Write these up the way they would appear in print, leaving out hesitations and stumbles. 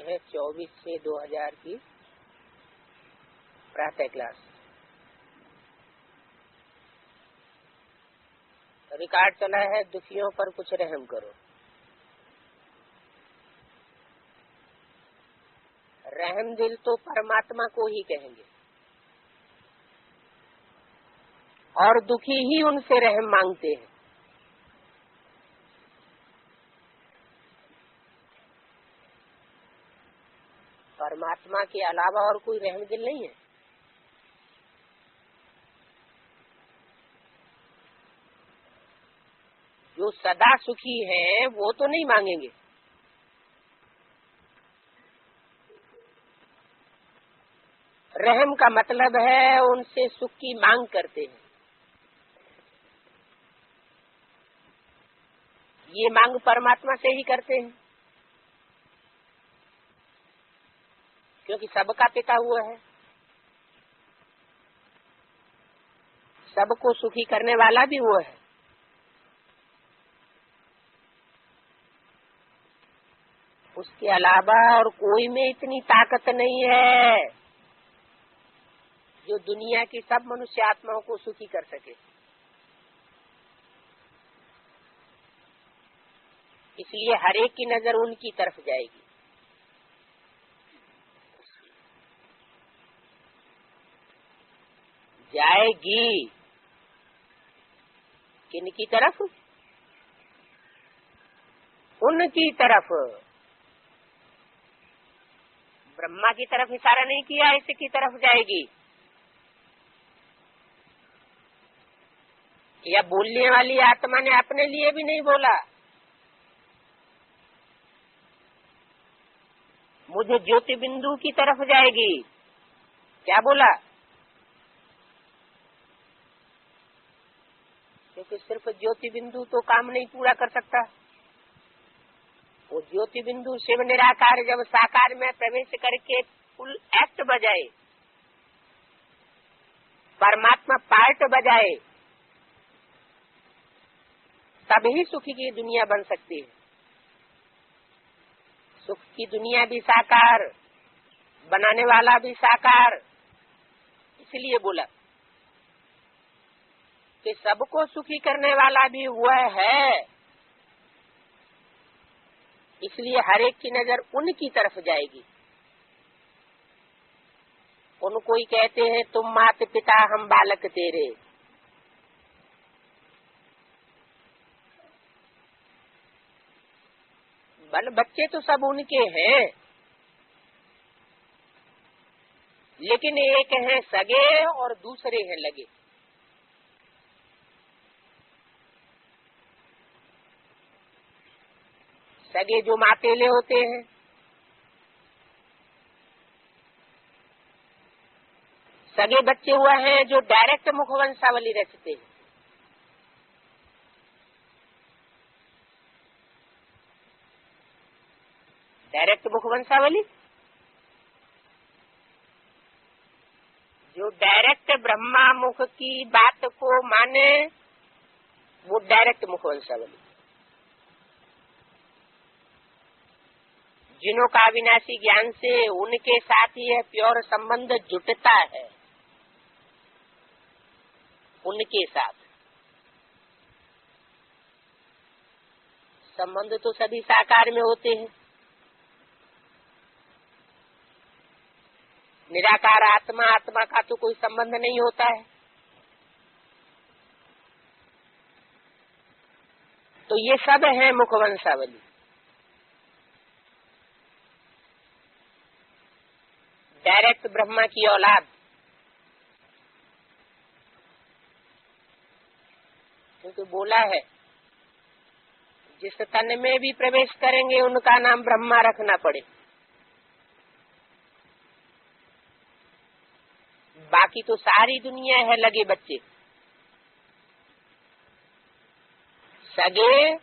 हैं 24 से 2000 की प्रातः क्लास। रिकॉर्ड चला है, दुखियों पर कुछ रहम करो। रहम दिल तो परमात्मा को ही कहेंगे और दुखी ही उनसे रहम मांगते हैं। परमात्मा के अलावा और कोई रहम दिल नहीं है। जो सदा सुखी हैं वो तो नहीं मांगेंगे। रहम का मतलब है उनसे सुख की मांग करते हैं। ये मांग परमात्मा से ही करते हैं, क्योंकि सबका पिता हुआ है, सबको सुखी करने वाला भी वो है। उसके अलावा और कोई में इतनी ताकत नहीं है जो दुनिया की सब मनुष्य आत्माओं को सुखी कर सके। इसलिए हर एक की नजर उनकी तरफ जाएगी। जाएगी किनकी तरफ? उनकी तरफ। ब्रह्मा की तरफ इशारा नहीं किया, इसकी तरफ जाएगी। या बोलने वाली आत्मा ने अपने लिए भी नहीं बोला, मुझे ज्योति बिंदु की तरफ जाएगी। क्या बोला? क्योंकि सिर्फ ज्योति बिंदु तो काम नहीं पूरा कर सकता। वो ज्योति बिंदु शिव निराकार जब साकार में प्रवेश करके फुल एक्ट बजाए, परमात्मा पार्ट बजाए, तभी सुखी की दुनिया बन सकती है। सुख की दुनिया भी साकार, बनाने वाला भी साकार। इसलिए बोला कि सबको सुखी करने वाला भी वह है। इसलिए हर एक की नजर उनकी तरफ जाएगी। उनको ही कहते हैं तुम माता पिता हम बालक तेरे। बल बच्चे तो सब उनके हैं, लेकिन एक हैं सगे और दूसरे हैं लगे। सगे जो मातेले होते हैं, सगे बच्चे हुए हैं जो डायरेक्ट मुखवंशावली रचते हैं। डायरेक्ट मुखवंशावली, जो डायरेक्ट ब्रह्मा मुख की बात को माने, वो डायरेक्ट मुखवंशावली। जिन्हों का अविनाशी ज्ञान से उनके साथ ही प्योर संबंध जुटता है, उनके साथ संबंध तो सभी साकार में होते हैं। निराकार आत्मा, आत्मा का तो कोई संबंध नहीं होता है। तो ये सब है मुखवंशावली। डायरेक्ट ब्रह्मा की औलाद, क्योंकि बोला है जिस तन में भी प्रवेश करेंगे उनका नाम ब्रह्मा रखना पड़े। बाकी तो सारी दुनिया है लगे बच्चे। सगे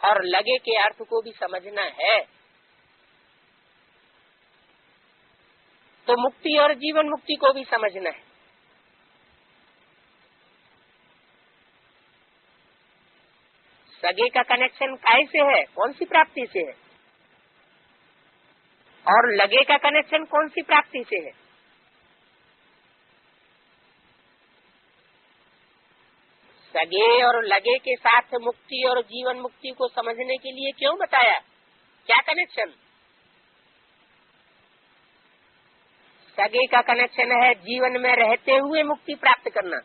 और लगे के अर्थ को भी समझना है, तो मुक्ति और जीवन मुक्ति को भी समझना है। सगे का कनेक्शन कैसे है, कौन सी प्राप्ति से है? और लगे का कनेक्शन कौन सी प्राप्ति से है? सगे और लगे के साथ मुक्ति और जीवन मुक्ति को समझने के लिए क्यों बताया? क्या कनेक्शन? सगे का कनेक्शन है जीवन में रहते हुए मुक्ति प्राप्त करना,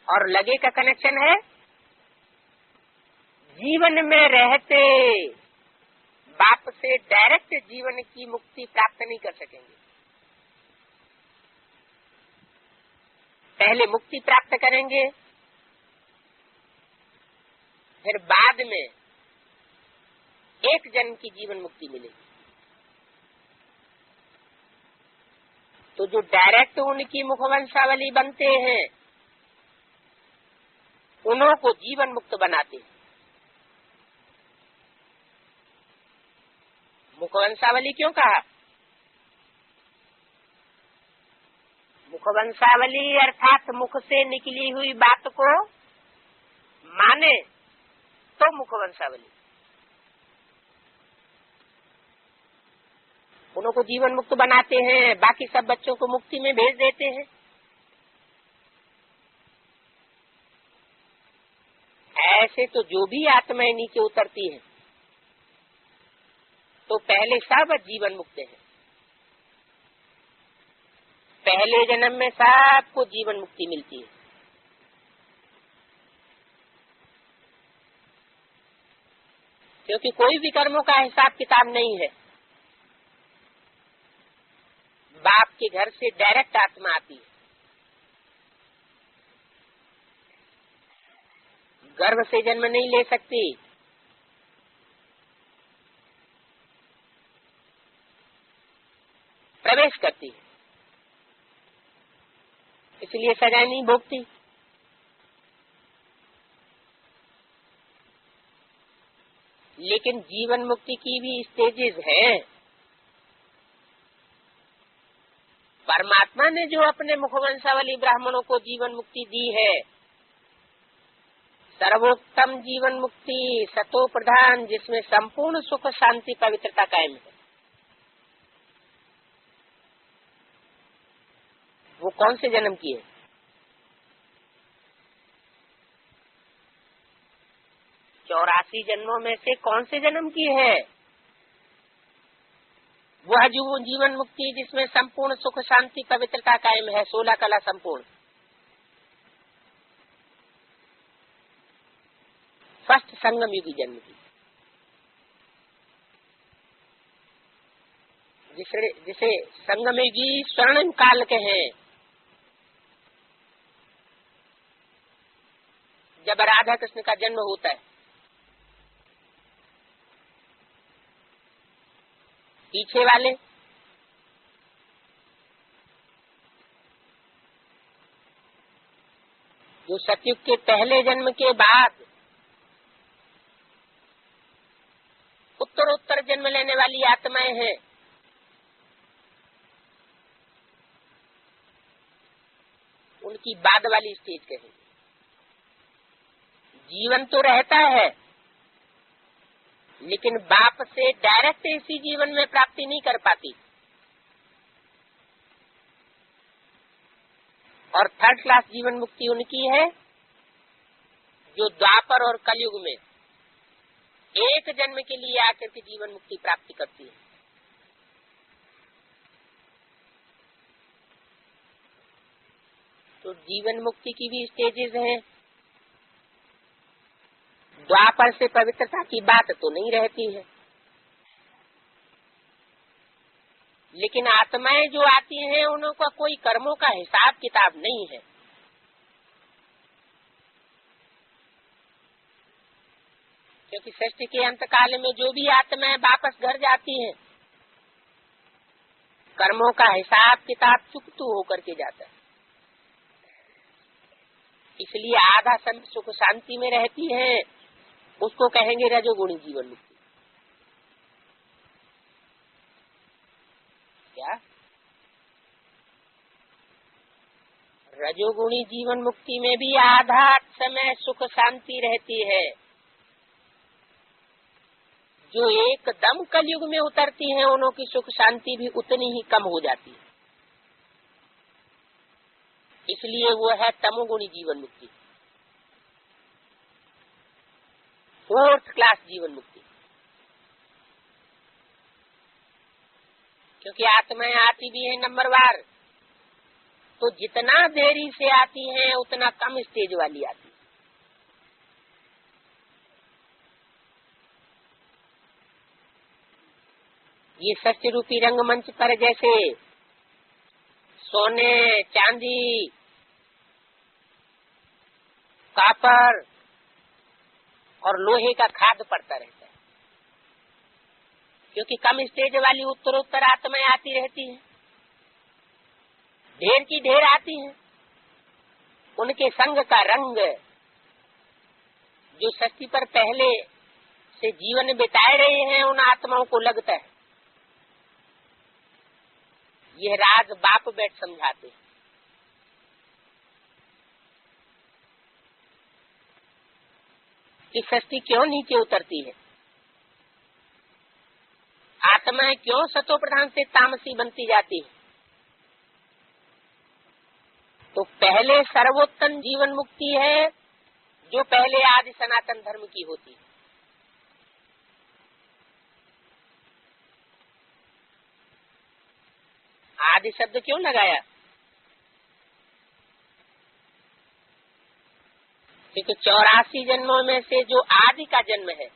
और लगे का कनेक्शन है जीवन में रहते बाप से डायरेक्ट जीवन की मुक्ति प्राप्त नहीं कर सकेंगे। पहले मुक्ति प्राप्त करेंगे, फिर बाद में एक जन्म की जीवन मुक्ति मिलेगी। तो जो डायरेक्ट उनकी मुखवंशावली बनते हैं उन्हों को जीवन मुक्त बनाते हैं। मुखवंशावली क्यों कहा? मुखवंशावली अर्थात मुख से निकली हुई बात को माने तो मुखवंशावली। उन्हों को जीवन मुक्त बनाते हैं, बाकी सब बच्चों को मुक्ति में भेज देते हैं। ऐसे तो जो भी आत्माएं नीचे उतरती हैं तो पहले सब जीवन मुक्त है। पहले जन्म में सबको जीवन मुक्ति मिलती है। क्योंकि कोई भी कर्मों का हिसाब किताब नहीं है। बाप के घर से डायरेक्ट आत्मा आती है, गर्भ से जन्म नहीं ले सकती। प्रवेश करती है, इसलिए सजा नहीं भोगती। लेकिन जीवन मुक्ति की भी स्टेजेस हैं। परमात्मा ने जो अपने मुखवंशावली ब्राह्मणों को जीवन मुक्ति दी है, सर्वोत्तम जीवन मुक्ति सतो प्रधान, जिसमें संपूर्ण सुख शांति पवित्रता कायम है, वो कौन से जन्म की है? चौरासी जन्मों में से कौन से जन्म की है? वह जो जीवन मुक्ति जिसमें संपूर्ण सुख शांति पवित्रता कायम है, 16 कला संपूर्ण। फर्स्ट संगम युगी जन्म की, जिसे संगम युगी स्वर्णिम काल के हैं। जब राधा कृष्ण का जन्म होता है, पीछे वाले जो सतयुग के पहले जन्म के बाद उत्तरोत्तर जन्म लेने वाली आत्माएं हैं, उनकी बाद वाली स्टेज कहें। जीवन तो रहता है, लेकिन बाप से डायरेक्ट इसी जीवन में प्राप्ति नहीं कर पाती। और थर्ड क्लास जीवन मुक्ति उनकी है जो द्वापर और कलयुग में एक जन्म के लिए आकर के जीवन मुक्ति प्राप्ति करती है। तो जीवन मुक्ति की भी स्टेजेस हैं। द्वापर से पवित्रता की बात तो नहीं रहती है, लेकिन आत्माएं जो आती हैं उनका कोई कर्मों का हिसाब किताब नहीं है। क्योंकि सृष्टि के अंतकाल में जो भी आत्माएं वापस घर जाती हैं, कर्मों का हिसाब किताब चुकतू होकर के जाता है। इसलिए आधा समय सुख शांति में रहती है, उसको कहेंगे रजोगुणी जीवन मुक्ति। क्या रजोगुणी जीवन मुक्ति में भी आधा समय सुख शांति रहती है। जो एकदम कलयुग में उतरती हैं उन्हों की सुख शांति भी उतनी ही कम हो जाती है। इसलिए वो है तमोगुणी जीवन मुक्ति, 4th क्लास जीवन मुक्ति। क्योंकि आत्माएं आती भी है नंबरवार, तो जितना देरी से आती हैं उतना कम स्टेज वाली आती है। ये सत्य रूपी रंगमंच पर जैसे सोने, चांदी, कॉपर और लोहे का खाद पड़ता रहता है, क्योंकि कम स्टेज वाली उत्तरोत्तर आत्माएं आती रहती हैं, ढेर की ढेर आती हैं। उनके संग का रंग जो सृष्टि पर पहले से जीवन बिताए रहे हैं उन आत्माओं को लगता है। यह राज बाप बैठ समझाते हैं। कि सृष्टि क्यों नीचे उतरती है, आत्माएं क्यों सतो प्रधान से तामसी बनती जाती है। तो पहले सर्वोत्तम जीवन मुक्ति है जो पहले आदि सनातन धर्म की होती है। आदि शब्द क्यों लगाया? क्योंकि 84 जन्मों में से जो आदि का जन्म है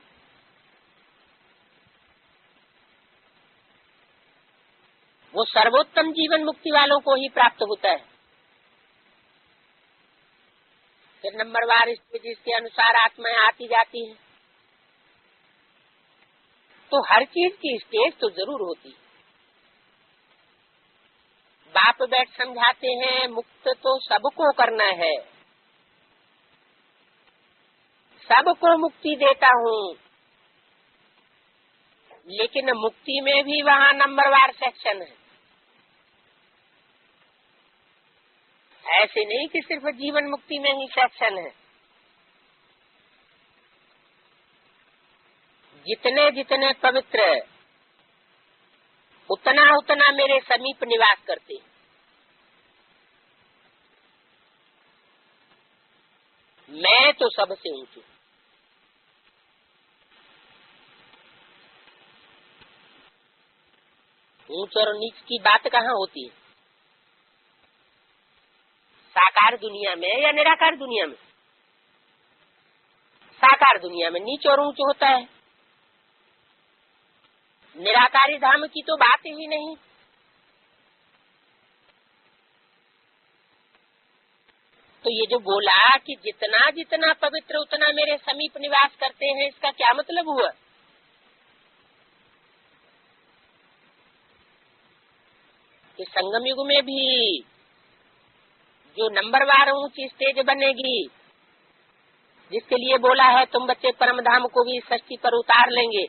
वो सर्वोत्तम जीवन मुक्ति वालों को ही प्राप्त होता है। फिर नंबरवार स्टेज के अनुसार आत्माएं आती जाती हैं। तो हर चीज की स्टेज तो जरूर होती है। बाप बैठ समझाते हैं मुक्त तो सबको करना है, सबको मुक्ति देता हूँ, लेकिन मुक्ति में भी वहाँ नंबरवार सेक्शन है। ऐसे नहीं कि सिर्फ जीवन मुक्ति में ही सेक्शन है। जितने जितने पवित्र उतना उतना मेरे समीप निवास करते हैं। मैं तो सबसे ऊंचू। ऊंच और नीच की बात कहाँ होती है? साकार दुनिया में या निराकार दुनिया में? साकार दुनिया में नीच और ऊंच होता है। निराकारी धाम की तो बात ही नहीं। तो ये जो बोला कि जितना जितना पवित्र उतना मेरे समीप निवास करते हैं, इसका क्या मतलब हुआ? कि संगम युग में भी जो नंबरवार ऊंची स्टेज बनेगी, जिसके लिए बोला है तुम बच्चे परम धाम को भी सृष्टि पर उतार लेंगे,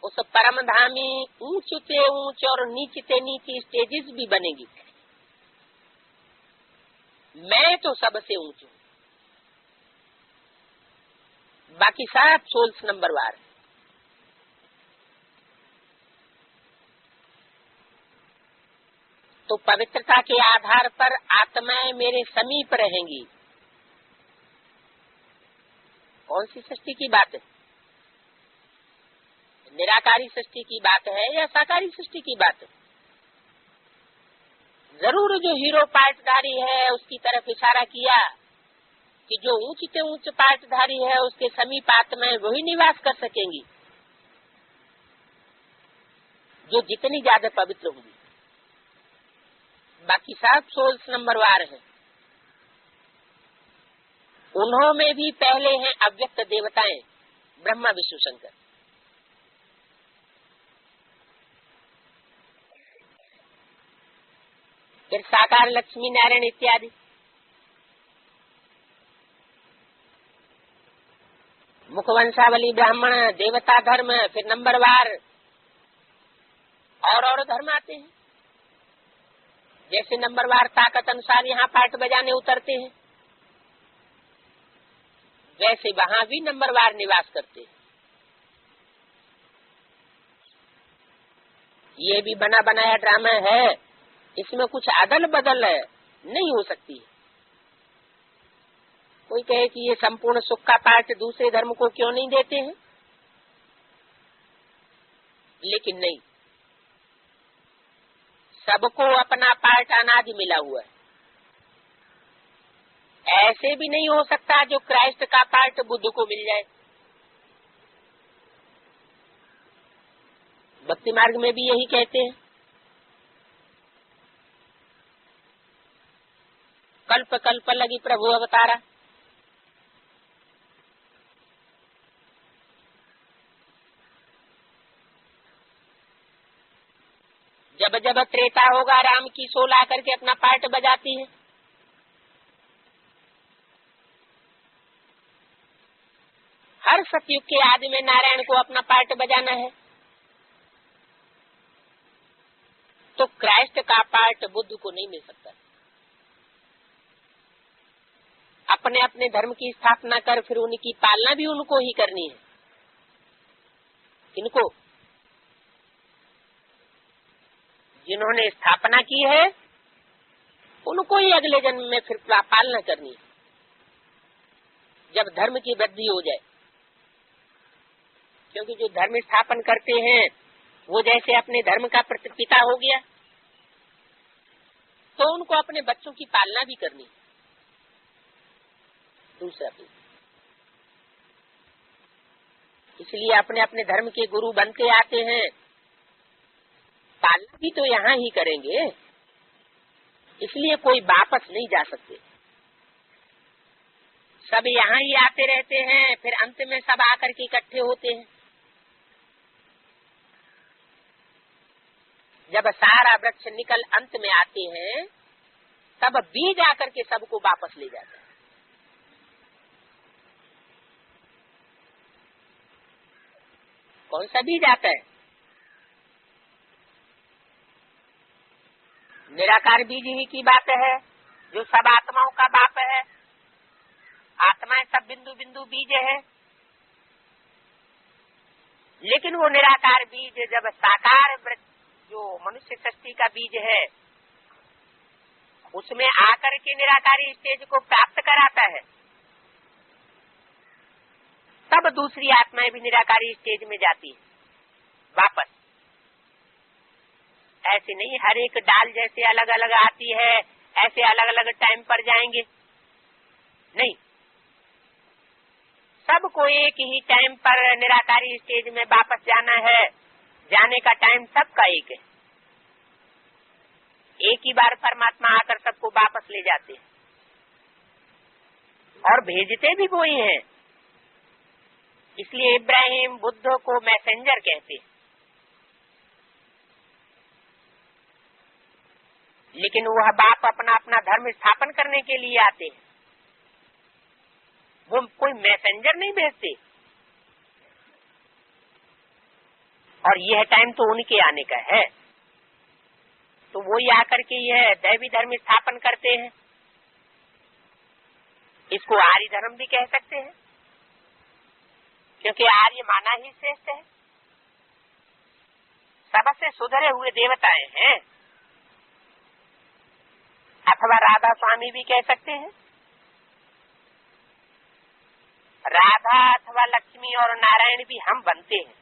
उस परम धामी ऊंच से ऊंच और नीचे नीची स्टेजेस भी बनेगी। मैं तो सबसे ऊंच हूँ, बाकी सब सोल्स नंबरवार। तो पवित्रता के आधार पर आत्माएं मेरे समीप रहेंगी। कौन सी सृष्टि की बात है? निराकारी सृष्टि की बात है या साकारी सृष्टि की बात है? जरूर जो हीरो पार्टधारी है उसकी तरफ इशारा किया कि जो ऊंच से ऊंच पार्टधारी है उसके समीप आत्माएं वही निवास कर सकेंगी जो जितनी ज्यादा पवित्र होंगी। बाकी सब सोल्स नंबरवार हैं। उन्हों में भी पहले हैं अव्यक्त देवताएं, ब्रह्मा विष्णु शंकर। फिर साकार लक्ष्मी नारायण इत्यादि। मुखवंशावली ब्राह्मण देवता धर्म, फिर नंबरवार और धर्म आते हैं। जैसे नंबरवार ताकत अनुसार यहाँ पार्ट बजाने उतरते हैं, वैसे वहां भी नंबरवार निवास करते। ये भी बना बनाया ड्रामा है, इसमें कुछ अदल बदल नहीं हो सकती। कोई कहे कि ये संपूर्ण सुख का पार्ट दूसरे धर्म को क्यों नहीं देते हैं, लेकिन नहीं, सबको अपना पार्ट अनादि मिला हुआ है। ऐसे भी नहीं हो सकता जो क्राइस्ट का पार्ट बुद्ध को मिल जाए। भक्ति मार्ग में भी यही कहते हैं, कल्प कल्प लगी प्रभु अवतारा। जब जब त्रेता होगा राम की सोल आकर के अपना पार्ट बजाती है। हर सतयुग के आदि में नारायण को अपना पार्ट बजाना है, तो क्राइस्ट का पार्ट बुद्ध को नहीं मिल सकता। अपने अपने धर्म की स्थापना कर फिर उनकी पालना भी उनको ही करनी है। किनको? जिन्होंने स्थापना की है उनको ही अगले जन्म में फिर पालना करनी है, जब धर्म की वृद्धि हो जाए। क्योंकि जो धर्म स्थापन करते हैं वो जैसे अपने धर्म का पिता हो गया, तो उनको अपने बच्चों की पालना भी करनी है। दूसरा भी, इसलिए अपने अपने धर्म के गुरु बनते आते हैं, पालना भी तो यहाँ ही करेंगे, इसलिए कोई वापस नहीं जा सकते। सब यहाँ ही आते रहते हैं, फिर अंत में सब आकर के इकट्ठे होते हैं। जब सारा वृक्ष निकल अंत में आते हैं, तब बीज आकर के सबको वापस ले जाता है। कौन सा बीज आता है? निराकार बीज ही की बात है, जो सब आत्माओं का बाप है। आत्माएं सब बिंदु बिंदु बीज है, लेकिन वो निराकार बीज जब साकार जो मनुष्य सृष्टि का बीज है उसमें आकर के निराकारी स्टेज को प्राप्त कराता है, तब दूसरी आत्माएं भी निराकारी स्टेज में जाती है वापस। ऐसे नहीं हर एक डाल जैसे अलग अलग आती है ऐसे अलग अलग टाइम पर जाएंगे, नहीं, सबको एक ही टाइम पर निराकारी स्टेज में वापस जाना है। जाने का टाइम सबका एक है, एक ही बार परमात्मा आकर सबको वापस ले जाते हैं, और भेजते भी वो ही हैं। इसलिए इब्राहिम बुद्ध को मैसेंजर कहते हैं। लेकिन वह बाप अपना अपना धर्म स्थापन करने के लिए आते हैं, वो कोई मैसेंजर नहीं भेजते। और यह टाइम तो उनके आने का है, तो वो ही आकर के यह दैवी धर्म स्थापन करते हैं। इसको आर्य धर्म भी कह सकते हैं, क्योंकि आर्य माना ही श्रेष्ठ है। सबसे सुधरे हुए देवताएं हैं, अथवा राधा स्वामी भी कह सकते हैं। राधा अथवा लक्ष्मी और नारायण भी हम बनते हैं,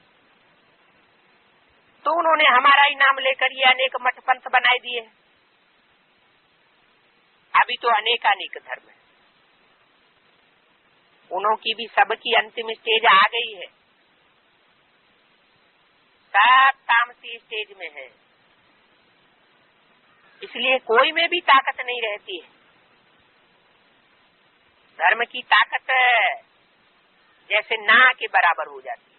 तो उन्होंने हमारा ही नाम लेकर ये अनेक मठ पंथ बनाए दिए। अभी तो अनेकानेक धर्म है, उनकी भी सबकी अंतिम स्टेज आ गई है, सब तामसी स्टेज में है। इसलिए कोई में भी ताकत नहीं रहती है। धर्म की ताकत जैसे ना के बराबर हो जाती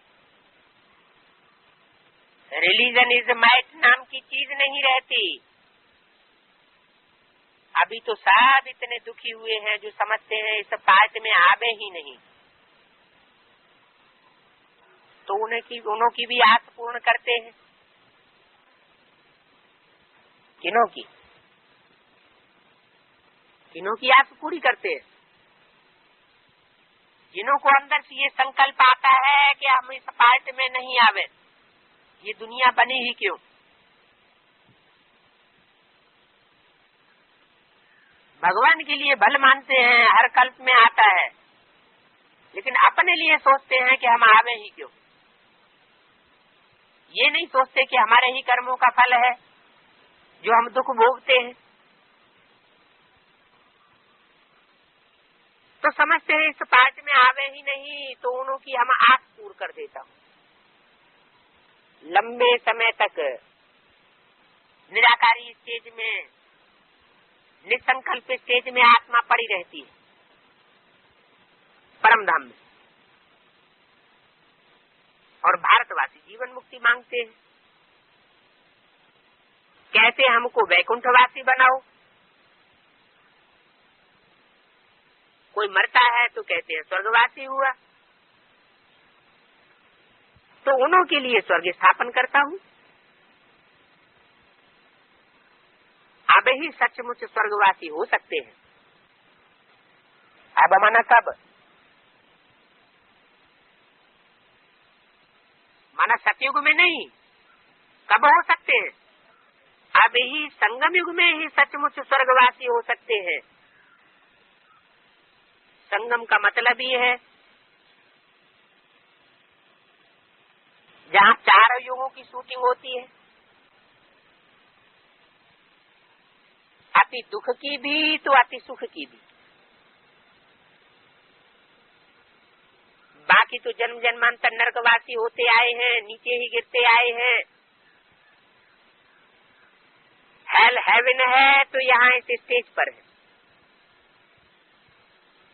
है। रिलीजन इज माइट नाम की चीज नहीं रहती। अभी तो सब इतने दुखी हुए हैं जो समझते हैं इस पार्ट में आवे ही नहीं, तो उन्हों की भी आस पूर्ण करते हैं। किनों की आस पूरी करते हैं? जिन्हों को अंदर से ये संकल्प आता है कि हम इस पार्ट में नहीं आवे, ये दुनिया बनी ही क्यों। भगवान के लिए भल मानते हैं, हर कल्प में आता है, लेकिन अपने लिए सोचते हैं कि हम आवे ही क्यों। ये नहीं सोचते कि हमारे ही कर्मों का फल है जो हम दुख भोगते हैं। तो समझते हैं इस पार्ट में आवे ही नहीं तो उन्हों की हम आस पूर कर देता हूँ। लंबे समय तक निराकारी स्टेज में, निसंकल्प स्टेज में आत्मा पड़ी रहती है परम धाम में, और भारतवासी जीवन मुक्ति मांगते हैं। कहते हमको वैकुंठवासी बनाओ। कोई मरता है तो कहते हैं स्वर्गवासी हुआ। तो उन्हों के लिए स्वर्ग स्थापन करता हूँ। अब ही सचमुच स्वर्गवासी हो सकते हैं। अब माना कब? माना सतयुग में नहीं, कब हो सकते हैं? अब ही संगम युग में ही सचमुच स्वर्गवासी हो सकते हैं। संगम का मतलब ही है जहाँ चार युगों की शूटिंग होती है, अति दुख की भी तो अति सुख की भी। बाकी तो जन्म जन्मांतर नरकवासी होते आए हैं, नीचे ही गिरते आए हैं। हेल हेवन है तो यहाँ इस स्टेज पर है।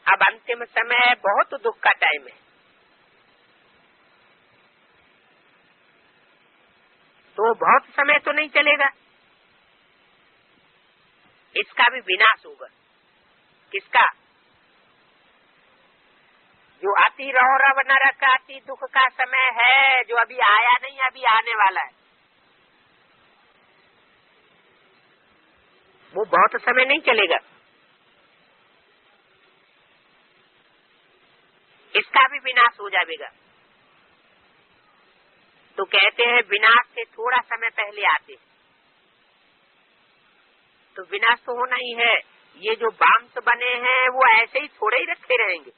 अब अंतिम समय बहुत दुख का टाइम है, तो बहुत समय तो नहीं चलेगा, इसका भी विनाश होगा। किसका? जो अति रौरव नरक अति दुख का समय है, जो अभी आया नहीं, अभी आने वाला है, वो बहुत समय नहीं चलेगा, इसका भी विनाश हो जाएगा। तो कहते हैं विनाश से थोड़ा समय पहले आते, तो विनाश तो होना ही है। ये जो बाम्स बने हैं वो ऐसे ही थोड़े ही रखे रहेंगे,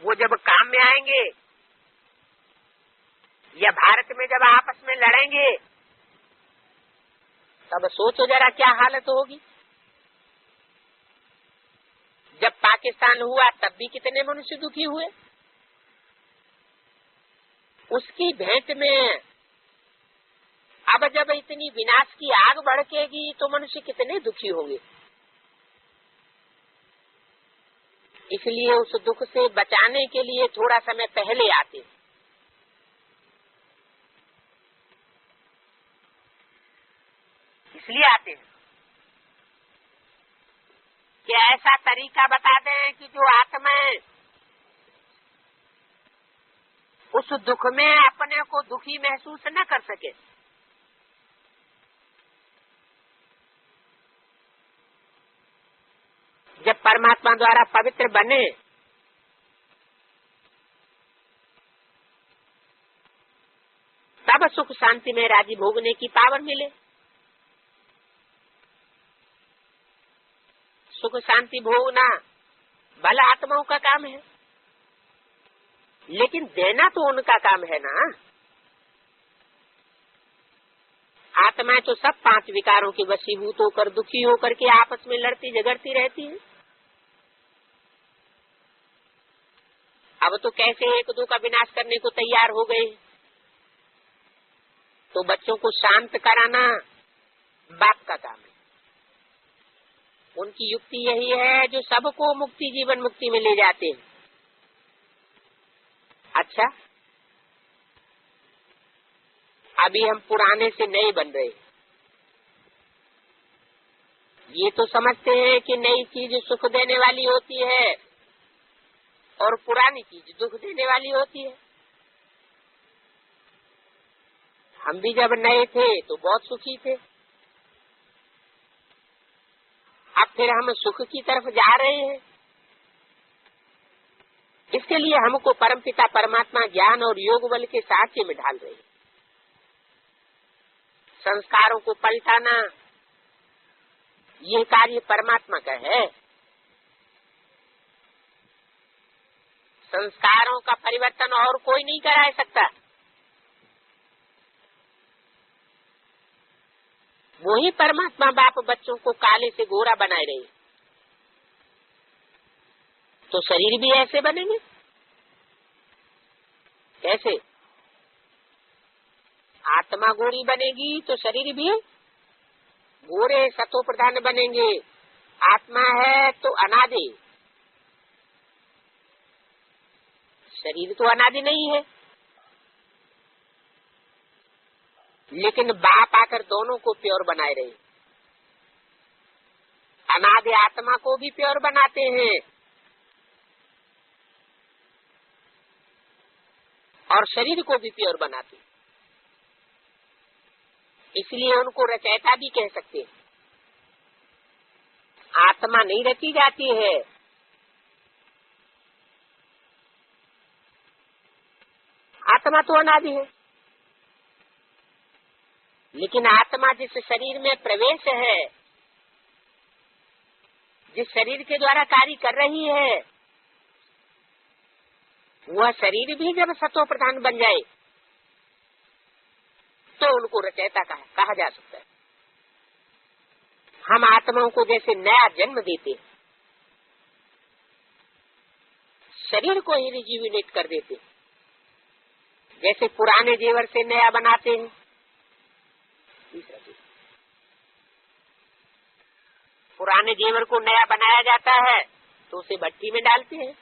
वो जब काम में आएंगे या भारत में जब आपस में लड़ेंगे तब सोचो जरा क्या हालत होगी। जब पाकिस्तान हुआ तब भी कितने मनुष्य दुखी हुए। उसकी भेंट में अब जब इतनी विनाश की आग भड़केगी तो मनुष्य कितने दुखी होंगे। इसलिए उस दुख से बचाने के लिए थोड़ा समय पहले आते, इसलिए आते हैं कि ऐसा तरीका बता दें कि जो आत्माएं उस दुख में अपने को दुखी महसूस न कर सके। जब परमात्मा द्वारा पवित्र बने तब सुख शांति में राजी भोगने की पावर मिले। सुख शांति भोगना भला आत्माओं का काम है, लेकिन देना तो उनका काम है ना। आत्माएं तो सब पांच विकारों की वशीभूत होकर दुखी होकर के आपस में लड़ती झगड़ती रहती है। अब तो कैसे एक दो का विनाश करने को तैयार हो गए। तो बच्चों को शांत कराना बाप का काम है। उनकी युक्ति यही है जो सबको मुक्ति जीवन मुक्ति में ले जाते हैं। अच्छा, अभी हम पुराने से नए बन रहे, ये तो समझते हैं कि नई चीज सुख देने वाली होती है और पुरानी चीज दुख देने वाली होती है। हम भी जब नए थे तो बहुत सुखी थे, अब फिर हम सुख की तरफ जा रहे हैं। इसके लिए हमको परमपिता परमात्मा ज्ञान और योग बल के साक्ष्य में ढाल रहे हैं। संस्कारों को पलटाना ये कार्य परमात्मा का है। संस्कारों का परिवर्तन और कोई नहीं करा सकता। वही परमात्मा बाप बच्चों को काले से गोरा बनाए रहे, तो शरीर भी ऐसे बनेंगे। कैसे? आत्मा गोरी बनेगी तो शरीर भी गोरे सतो प्रधान बनेंगे। आत्मा है तो अनादि, शरीर तो अनादि नहीं है। लेकिन बाप आकर दोनों को प्योर बनाए रहे। अनादि आत्मा को भी प्योर बनाते हैं और शरीर को भी प्योर बनाते हैं। इसलिए उनको रचयिता भी कह सकते हैं। आत्मा नहीं रची जाती है, आत्मा तो अनादि है। लेकिन आत्मा जिस शरीर में प्रवेश है, जिस शरीर के द्वारा कार्य कर रही है, वह शरीर भी जब सतो प्रधान बन जाए तो उनको रचयिता कहा जा सकता है। हम आत्माओं को जैसे नया जन्म देते, शरीर को ही रिज्यूविनेट कर देते, जैसे पुराने जेवर से नया बनाते हैं। पुराने जेवर को नया बनाया जाता है तो उसे भट्टी में डालते हैं।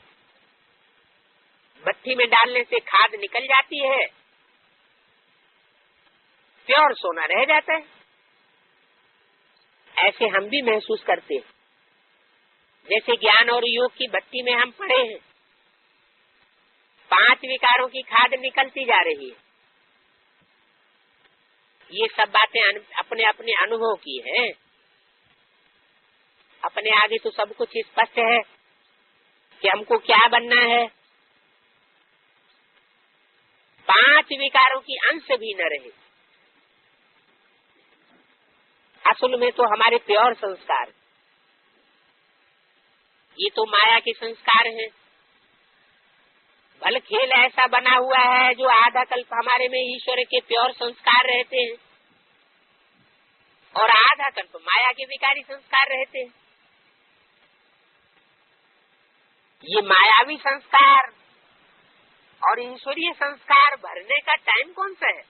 भट्टी में डालने से खाद निकल जाती है, प्योर सोना रह जाता है। ऐसे हम भी महसूस करते हैं, जैसे ज्ञान और योग की भट्टी में हम पड़े हैं, 5 विकारों की खाद निकलती जा रही है। ये सब बातें अपने अपने अनुभव की हैं। अपने आगे तो सब कुछ स्पष्ट है कि हमको क्या बनना है। 5 विकारों की अंश भी न रहे। असल में तो हमारे प्योर संस्कार, ये तो माया के संस्कार हैं। भल खेल ऐसा बना हुआ है जो आधा कल्प हमारे में ईश्वर के प्योर संस्कार रहते हैं और आधा कल्प माया के विकारी संस्कार रहते हैं। ये मायावी संस्कार और ईश्वरीय संस्कार भरने का टाइम कौन सा है?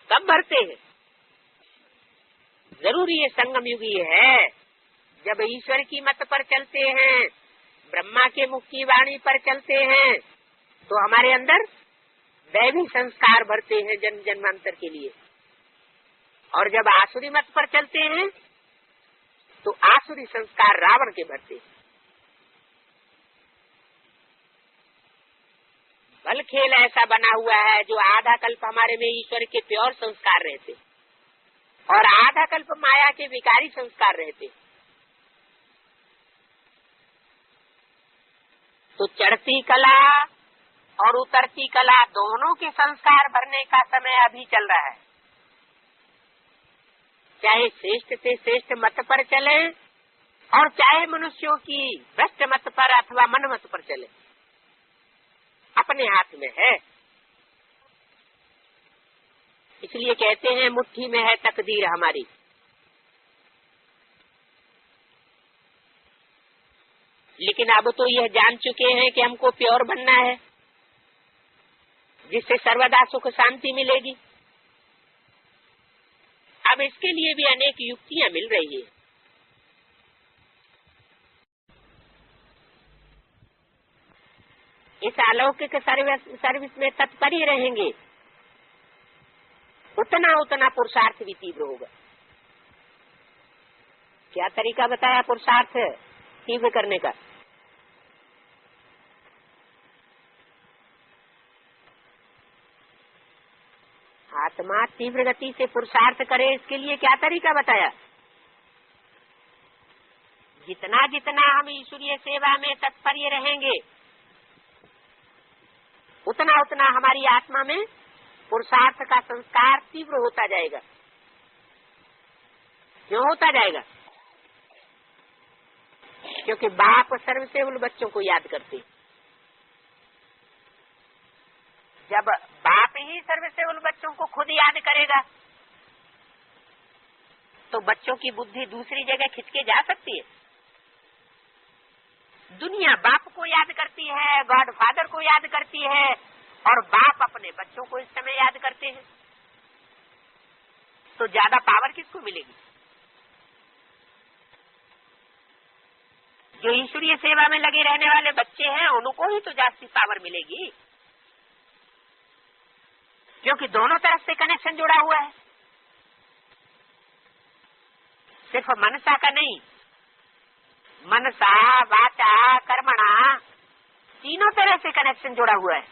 कब भरते हैं? जरूर ये संगम युग ही है, जब ईश्वर की मत पर चलते हैं, ब्रह्मा के मुख की वाणी पर चलते हैं, तो हमारे अंदर दैवी संस्कार भरते हैं जन्म जन्मांतर के लिए। और जब आसुरी मत पर चलते हैं तो आसुरी संस्कार रावण के भरते हैं। भल खेल ऐसा बना हुआ है जो आधा कल्प हमारे में ईश्वर के प्योर संस्कार रहते और आधा कल्प माया के विकारी संस्कार रहते। तो चढ़ती कला और उतरती कला दोनों के संस्कार भरने का समय अभी चल रहा है। चाहे श्रेष्ठ से श्रेष्ठ मत पर चले और चाहे मनुष्यों की भ्रष्ट मत पर अथवा मन मत पर चले, अपने हाथ में है। इसलिए कहते हैं मुट्ठी में है तकदीर हमारी। लेकिन अब तो यह जान चुके हैं कि हमको प्योर बनना है, जिससे सर्वदा सुख शांति मिलेगी। अब इसके लिए भी अनेक युक्तियां मिल रही है। इस अलौकिक सर्विस में तत्पर ही रहेंगे, उतना उतना पुरुषार्थ भी तीव्र होगा। क्या तरीका बताया पुरुषार्थ तीव्र करने का? आत्मा तीव्र गति से पुरुषार्थ करे, इसके लिए क्या तरीका बताया? जितना जितना हम ईश्वरीय सेवा में तत्पर रहेंगे, उतना उतना हमारी आत्मा में पुरुषार्थ का संस्कार तीव्र होता जाएगा। क्यों होता जाएगा? क्योंकि बाप सर्वसेवल बच्चों को याद करते। जब बाप ही सर्वसेवल बच्चों को खुद याद करेगा तो बच्चों की बुद्धि दूसरी जगह खिंच के जा सकती है। दुनिया बाप को याद करती है, गॉड फादर को याद करती है, और बाप अपने बच्चों को इस समय याद करते हैं, तो ज्यादा पावर किसको मिलेगी? जो ईश्वरीय सेवा में लगे रहने वाले बच्चे हैं उनको ही तो ज्यादा पावर मिलेगी, क्योंकि दोनों तरफ से कनेक्शन जुड़ा हुआ है। सिर्फ मनसा का नहीं, मनसा वाचा कर्मणा तीनों तरह से कनेक्शन जुड़ा हुआ है।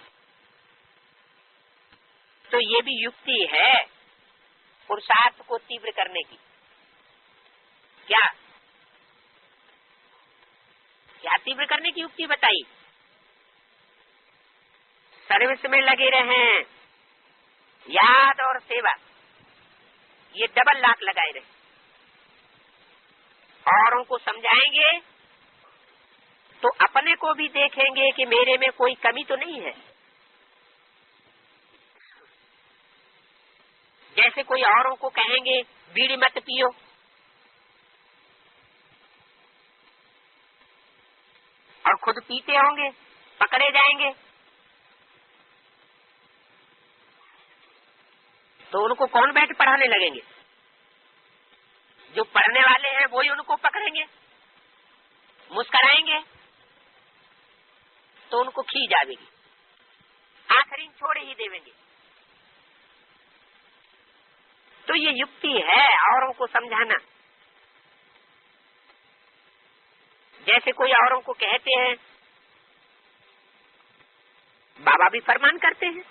तो ये भी युक्ति है पुरुषार्थ को तीव्र करने की। क्या क्या तीव्र करने की युक्ति बताई? सर्विस में लगे रहें, याद और सेवा, ये डबल लाख लगाए रहे। औरों को समझाएंगे तो अपने को भी देखेंगे कि मेरे में कोई कमी तो नहीं है। जैसे कोई औरों को कहेंगे बीड़ी मत पियो, और खुद पीते होंगे, पकड़े जाएंगे, तो उनको कौन बैठ पढ़ाने लगेंगे? जो पढ़ने वाले हैं वही उनको पकड़ेंगे, मुस्कराएंगे तो उनको खींच आवेगी, आखिरी छोड़ ही देवेंगे। तो ये युक्ति है औरों को समझाना। जैसे कोई औरों को कहते हैं, बाबा भी फरमान करते हैं,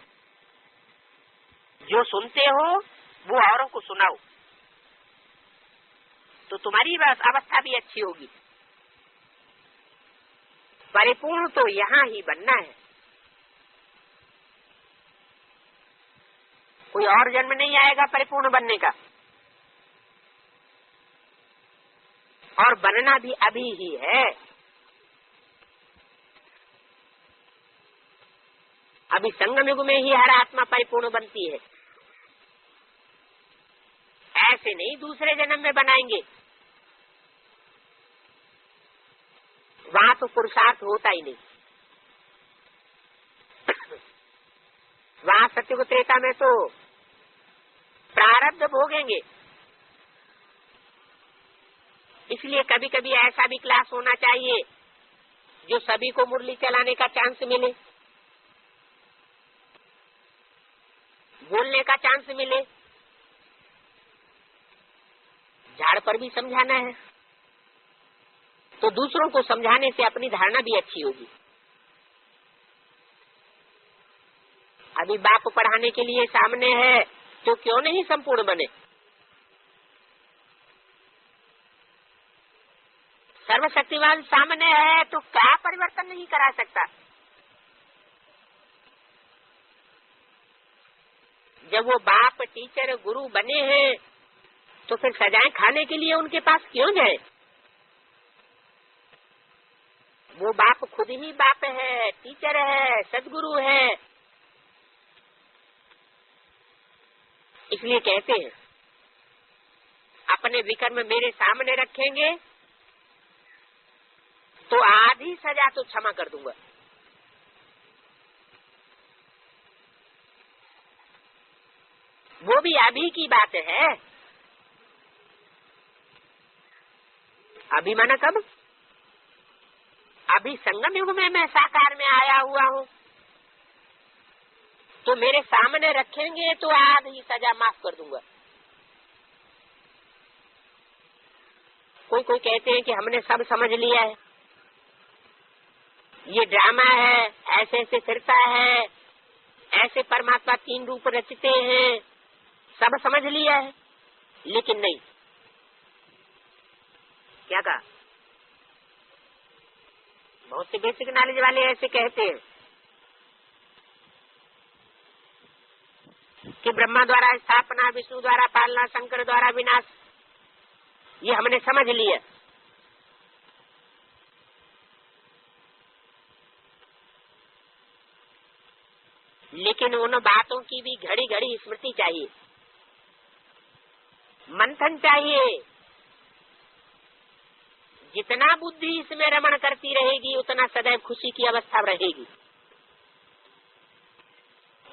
जो सुनते हो वो औरों को सुनाओ, तो तुम्हारी अवस्था भी अच्छी होगी। परिपूर्ण तो यहाँ ही बनना है, कोई और जन्म नहीं आएगा परिपूर्ण बनने का, और बनना भी अभी ही है। अभी संगम युग में ही हर आत्मा परिपूर्ण बनती है, ऐसे नहीं दूसरे जन्म में बनाएंगे, वहां तो पुरुषार्थ होता ही नहीं। वहां सत्युग त्रेता में तो प्रारब्ध भोगेंगे। इसलिए कभी कभी ऐसा भी क्लास होना चाहिए जो सभी को मुरली चलाने का चांस मिले, बोलने का चांस मिले, झाड़ पर भी समझाना है, तो दूसरों को समझाने से अपनी धारणा भी अच्छी होगी। अभी बाप पढ़ाने के लिए सामने है तो क्यों नहीं संपूर्ण बने? सर्वशक्तिवान सामने है तो क्या परिवर्तन नहीं करा सकता? जब वो बाप टीचर गुरु बने हैं तो फिर सजाएं खाने के लिए उनके पास क्यों जाए? वो बाप खुद ही बाप है, टीचर है, सदगुरु है। इसलिए कहते हैं अपने विकर्म मेरे सामने रखेंगे तो आधी सजा तो क्षमा कर दूंगा। वो भी अभी की बात है। अभी माना कब? अभी संगम युग में मैं साकार में आया हुआ हूँ, तो मेरे सामने रखेंगे तो आधी सजा माफ कर दूंगा। कोई कोई कहते हैं कि हमने सब समझ लिया है, ये ड्रामा है, ऐसे ऐसे फिरता है, ऐसे परमात्मा 3 रूप रचते हैं, सब समझ लिया है। लेकिन नहीं, क्या कहा? बहुत से बेसिक नॉलेज वाले ऐसे कहते हैं कि ब्रह्मा द्वारा स्थापना, विष्णु द्वारा पालना, शंकर द्वारा विनाश, ये हमने समझ लिया। लेकिन उन बातों की भी घड़ी घड़ी स्मृति चाहिए, मंथन चाहिए। जितना बुद्धि इसमें रमण करती रहेगी उतना सदैव खुशी की अवस्था रहेगी।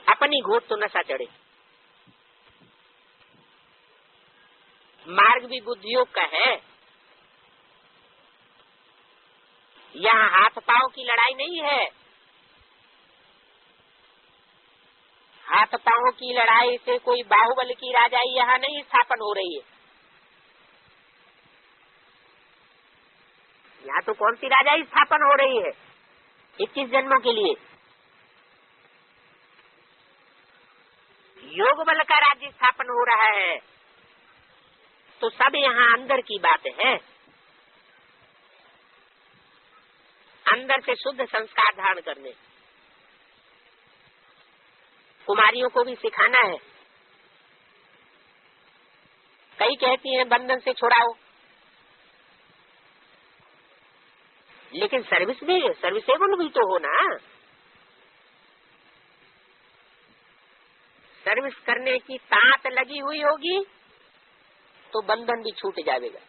अपनी गोद तो नशा चढ़े। मार्ग भी बुद्धियोग का है। यहाँ हाथ पांव की लड़ाई नहीं है। हाथ पांव की लड़ाई से कोई बाहुबल की राजाई यहाँ नहीं स्थापन हो रही है। यहाँ तो कौन सी राजाई स्थापन हो रही है? 21 जन्मों के लिए योग बल का राज्य स्थापन हो रहा है। तो सब यहाँ अंदर की बात है। अंदर से शुद्ध संस्कार धारण करने, कुमारियों को भी सिखाना है। कई कहती हैं बंधन से छुड़ाओ, लेकिन सर्विसेबल भी तो हो ना। सर्विस करने की तांत लगी हुई होगी तो बंधन भी छूट जाएगा।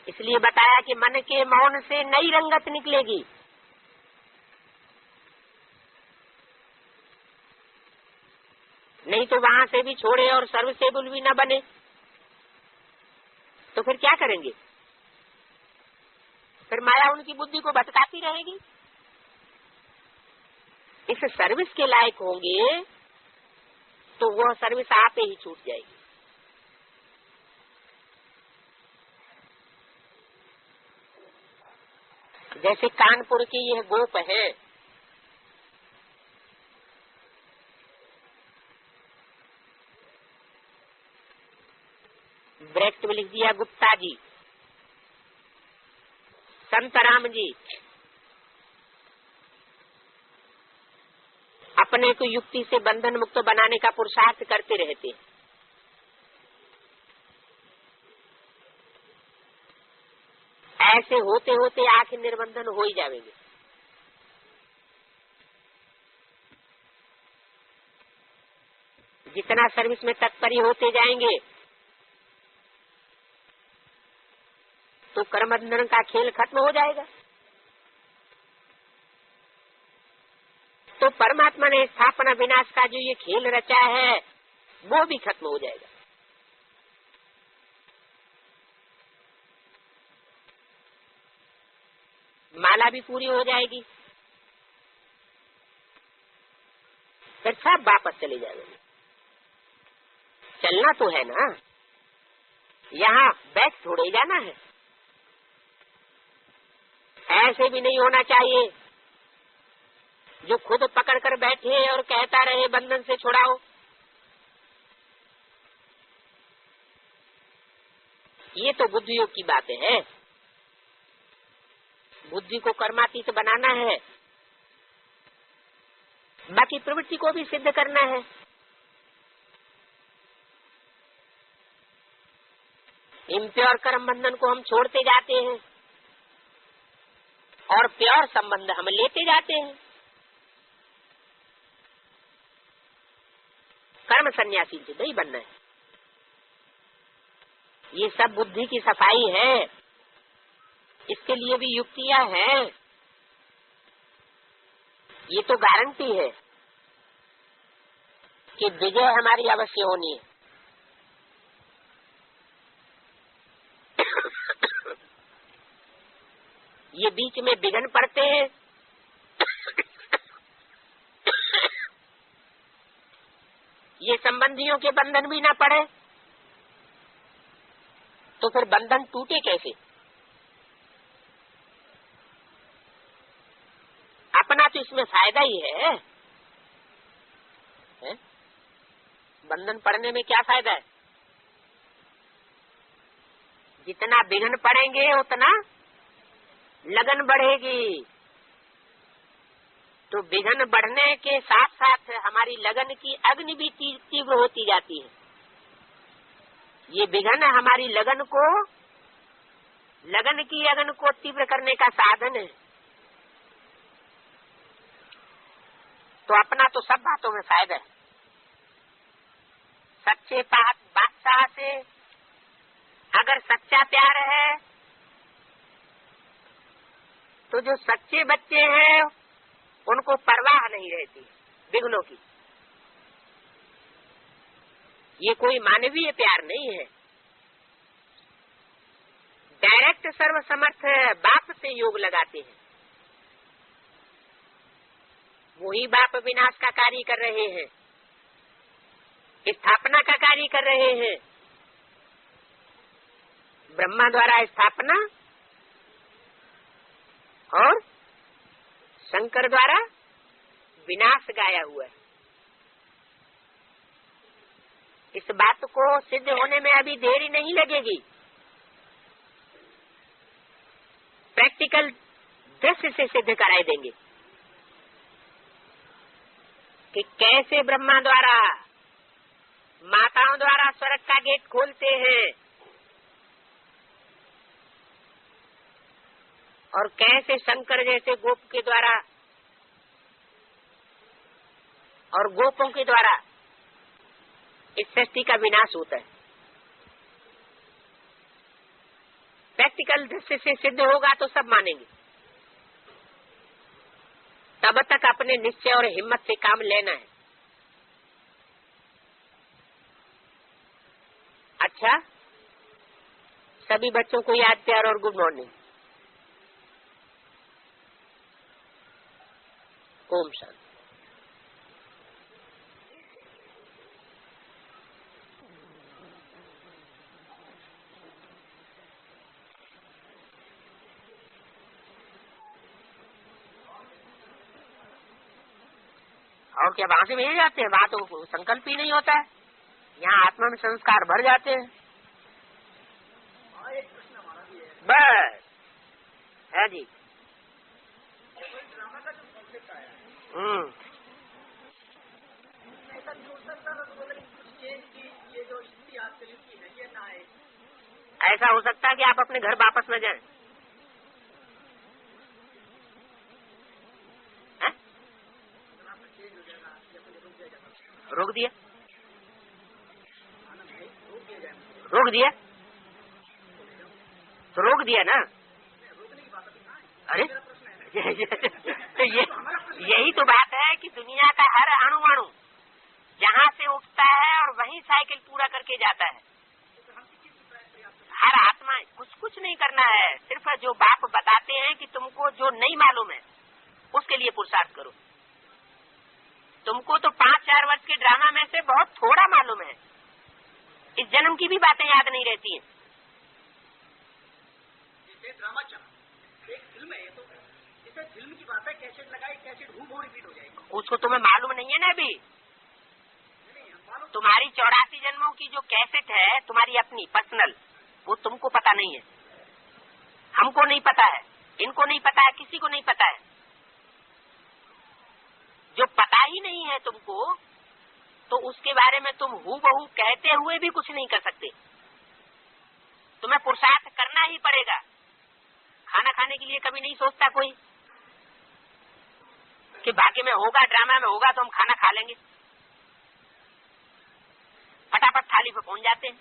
इसलिए बताया कि मन के मौन से नई रंगत निकलेगी। नहीं तो वहां से भी छोड़े और सर्विसेबल भी न बने तो फिर क्या करेंगे? फिर माया उनकी बुद्धि को भटकाती रहेगी। इस सर्विस के लायक होंगे तो वह सर्विस आते ही छूट जाएगी। जैसे कानपुर के यह गोप है, ब्रैकेट में लिख दिया गुप्ता जी, संतराम जी, अपने को युक्ति से बंधन मुक्त बनाने का पुरुषार्थ करते रहते हैं। ऐसे होते होते आखिर निर्बंधन हो ही जाएंगे। जितना सर्विस में तत्पर होते जाएंगे तो कर्मबंधन का खेल खत्म हो जाएगा। तो परमात्मा ने स्थापना विनाश का जो ये खेल रचा है वो भी खत्म हो जाएगा। माला भी पूरी हो जाएगी, फिर सब वापस चले जाएंगे। चलना तो है ना, यहाँ बैठ थोड़े जाना है। ऐसे भी नहीं होना चाहिए जो खुद पकड़ कर बैठे और कहता रहे बंधन से छुड़ाओ। ये तो बुद्धियोग की बातें है। बुद्धि को कर्मातीत बनाना है, बाकी प्रवृत्ति को भी सिद्ध करना है। इम्प्योर कर्म बंधन को हम छोड़ते जाते हैं और प्योर संबंध हम लेते जाते हैं। कर्म सन्यासी से नहीं बनना है। ये सब बुद्धि की सफाई है। इसके लिए भी युक्तियां हैं। ये तो गारंटी है कि विजय हमारी अवश्य होनी है। ये बीच में विघ्न पड़ते हैं ये संबंधियों के बंधन भी ना पड़े तो फिर बंधन टूटे कैसे? अपना तो इसमें फायदा ही है? बंधन पड़ने में क्या फायदा है? जितना विघ्न पड़ेंगे उतना लगन बढ़ेगी। तो विघ्न बढ़ने के साथ साथ हमारी लगन की अग्नि भी तीव्र होती जाती है। ये विघ्न हमारी लगन की अग्नि को तीव्र करने का साधन है। तो अपना तो सब बातों में फायदा है। सच्चे बादशाह से अगर सच्चा प्यार है तो जो सच्चे बच्चे हैं उनको परवाह नहीं रहती विघ्नों की। ये कोई मानवीय प्यार नहीं है। डायरेक्ट सर्वसमर्थ बाप से योग लगाते हैं। वही बाप विनाश का कार्य कर रहे हैं, स्थापना का कार्य कर रहे हैं। ब्रह्मा द्वारा स्थापना और शंकर द्वारा विनाश गाया हुआ है। इस बात को सिद्ध होने में अभी देरी नहीं लगेगी। प्रैक्टिकल दृश्य से सिद्ध कराई देंगे कि कैसे ब्रह्मा द्वारा माताओं द्वारा स्वर्ग का गेट खोलते हैं और कैसे शंकर जैसे गोप के द्वारा और गोपों के द्वारा इस सृष्टि का विनाश होता है। प्रैक्टिकल दृष्टि से सिद्ध होगा तो सब मानेंगे। तब तक अपने निश्चय और हिम्मत से काम लेना है। अच्छा, सभी बच्चों को याद प्यार और गुड मॉर्निंग। ओम शांति। और क्या वहां से मिल जाते हैं? वहां तो संकल्प ही नहीं होता है। यहाँ आत्मा में संस्कार भर जाते हैं। बस है जी। ऐसा हो सकता है कि आप अपने घर वापस न जाएं। रोक दिया तो रोक दिया ना। अरे तो यही तो बात है कि दुनिया का हर अणु जहाँ से उठता है और वहीं साइकिल पूरा करके जाता है। हर आत्मा कुछ नहीं करना है। सिर्फ जो बाप बताते हैं कि तुमको जो नहीं मालूम है उसके लिए पुरुषार्थ करो। तुमको तो 5-4 वर्ष के ड्रामा में से बहुत थोड़ा मालूम है। इस जन्म की भी बातें याद नहीं रहती हैं। ड्रामा चला एक फिल्म है, तो जैसे फिल्म की बात है, कैसेट लगाई, कैसेट हूबहू रिपीट हो जाएगी। उसको तुम्हें मालूम नहीं है ना अभी। तुम्हारी 84 जन्मों की जो कैसेट है तुम्हारी अपनी पर्सनल, वो तुमको पता नहीं है, हमको नहीं पता है, इनको नहीं पता है, किसी को नहीं पता है। जो पता ही नहीं है तुमको, तो उसके बारे में तुम हूबहू कहते हुए भी कुछ नहीं कर सकते। तुम्हें पुरुषार्थ करना ही पड़ेगा। खाना खाने के लिए कभी नहीं सोचता कोई कि भाग्य में होगा, ड्रामा में होगा तो हम खाना खा लेंगे। फटाफट थाली पे पहुंच जाते हैं,